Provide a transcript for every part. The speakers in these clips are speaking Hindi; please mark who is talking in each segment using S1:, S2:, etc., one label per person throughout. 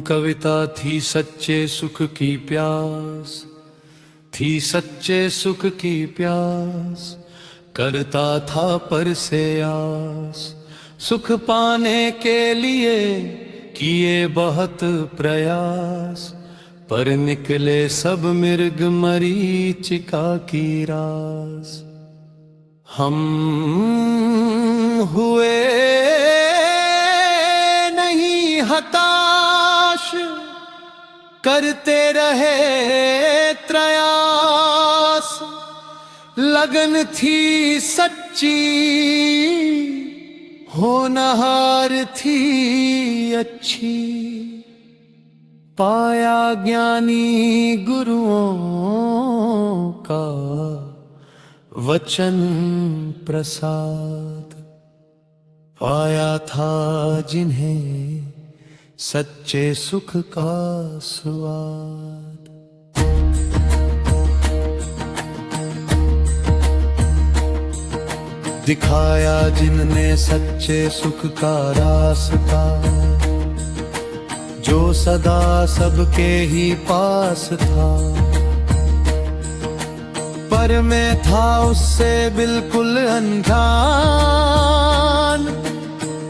S1: कविता थी सच्चे सुख की प्यास, थी सच्चे सुख की प्यास, करता था पर से आस। सुख पाने के लिए किए बहुत प्रयास, पर निकले सब मृग मरीचिका की रास। हम हुए नहीं हताश, करते रहे प्रयास। लगन थी सच्ची, होनहार थी अच्छी, पाया ज्ञानी गुरुओं का वचन प्रसाद। पाया था जिन्हें सच्चे सुख का स्वाद। दिखाया जिनने सच्चे सुख का रास्ता, जो सदा सबके ही पास था। पर मैं था उससे बिल्कुल अनजान,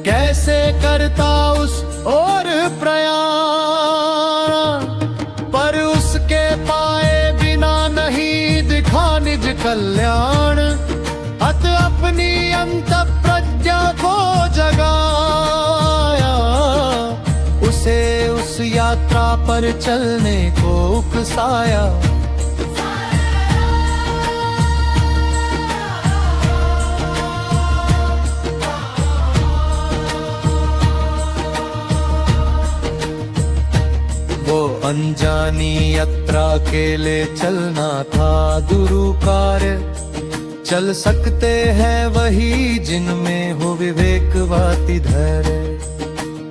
S1: कैसे करता उस और प्रयाण। पर उसके पाए बिना नहीं दिखा निज कल्याण। अत अपनी अंत प्रज्ञा को जगाया, उसे उस यात्रा पर चलने को उकसाया। वो अनजानी यात्रा अकेले चलना था दुरुकार्य। चल सकते हैं वही जिनमें हो विवेक वाति धैर्य।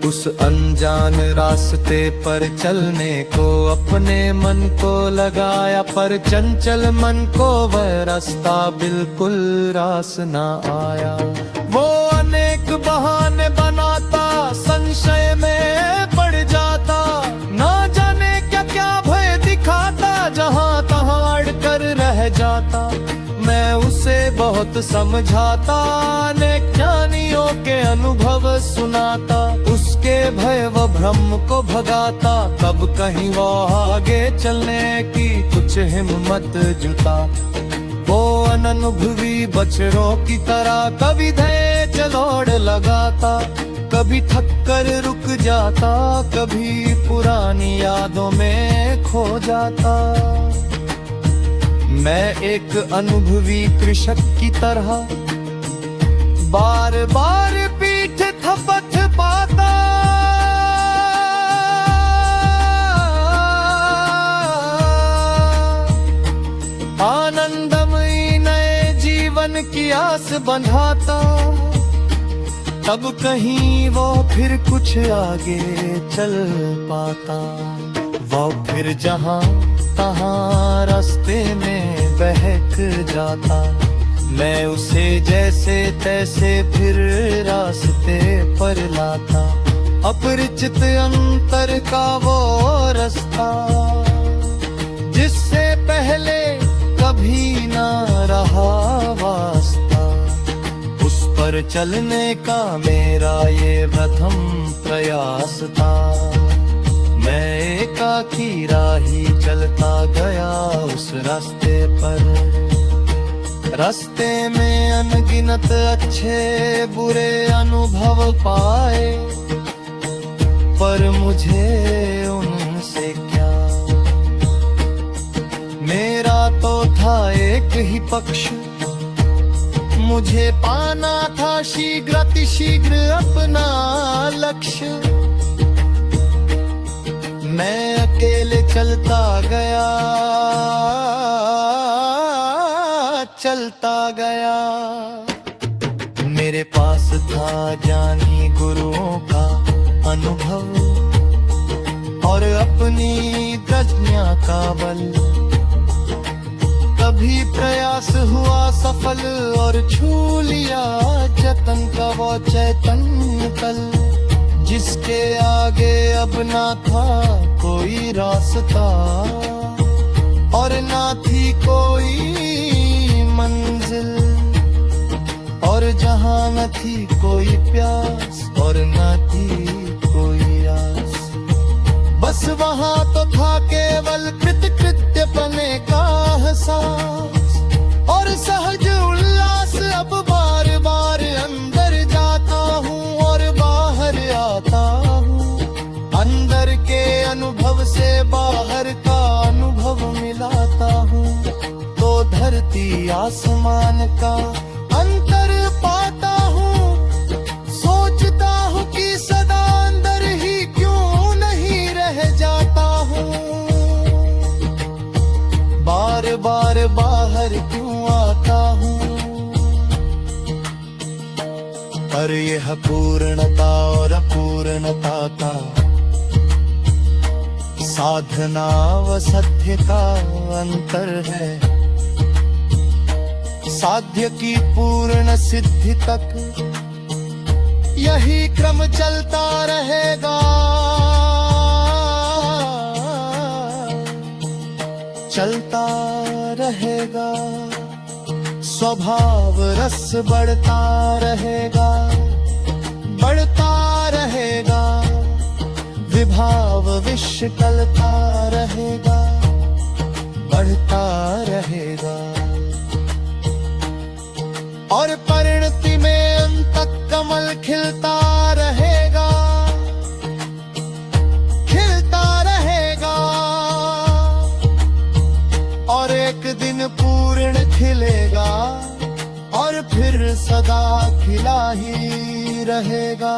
S1: उस अनजान रास्ते पर चलने को अपने मन को लगाया, पर चंचल मन को वह रास्ता बिल्कुल रास ना आया। वो अनेक बहाने बनाता, संशय में पड़ जाता। ना जाने क्या क्या भय दिखाता, जहां तहां अड़कर रह जाता। मैं उसे बहुत समझाता, अनेक ज्ञानियों के अनुभव सुनाता। उसके भय व भ्रम को भगाता, तब कहीं वो आगे चलने की कुछ हिम्मत जुटा। वो अननुभवी बछड़ों की तरह कभी धैर्य दौड़ लगाता, कभी थक कर रुक जाता, कभी पुरानी यादों में खो जाता। मैं एक अनुभवी कृषक की तरह बार बार पीठ थपथ पाता। आनंदमयी नए जीवन की आस बंधाता। तब कहीं वो फिर कुछ आगे चल पाता। वो फिर जहां तहां रास्ते में बहक जाता। मैं उसे जैसे तैसे फिर रास्ते पर लाता। अपरिचित अंतर का वो रास्ता, जिससे पहले कभी ना रहा वास्ता। उस पर चलने का मेरा ये प्रथम प्रयास था। मैं एकाकी राही चलता गया उस रास्ते पर। रास्ते में अनगिनत अच्छे बुरे अनुभव पाए, पर मुझे उनसे क्या। मेरा तो था एक ही पक्ष, मुझे पाना था शीघ्रातिशीघ्र अपना लक्ष्य। मैं अकेले चलता गया, चलता गया। मेरे पास था ज्ञानी गुरुओं का अनुभव और अपनी प्रज्ञा का बल। कभी प्रयास हुआ सफल और छू लिया जतन का वो चैतन्य तल। जिस अब ना था कोई रास्ता और ना थी कोई मंजिल, और जहां न थी कोई प्यास और न थी कोई आस, बस वहां तो था केवल कृतकृत्यपने का एहसास और सहज उल्लास। अब बार बार अंदर जाता हूँ और बाहर आता हूँ, अंदर के अनुभव से बाहर का अनुभव मिलाता हूँ, तो धरती आसमान का अंतर पाता हूँ। सोचता हूँ कि सदा अंदर ही क्यों नहीं रह जाता हूँ, बार बार बाहर क्यों आता हूँ। पर यह पूर्णता और अपूर्णता का, साधना व सत्य का अंतर है। साध्य की पूर्ण सिद्धि तक यही क्रम चलता रहेगा, चलता रहेगा। स्वभाव रस बढ़ता रहेगा, बढ़ता रहेगा। विभाव विष टलता रहेगा, बढ़ता रहेगा। और परिणति में अंतः कमल खिलता रहेगा, खिलता रहेगा। और एक दिन पूर्ण खिलेगा और फिर सदा खिला ही रहेगा।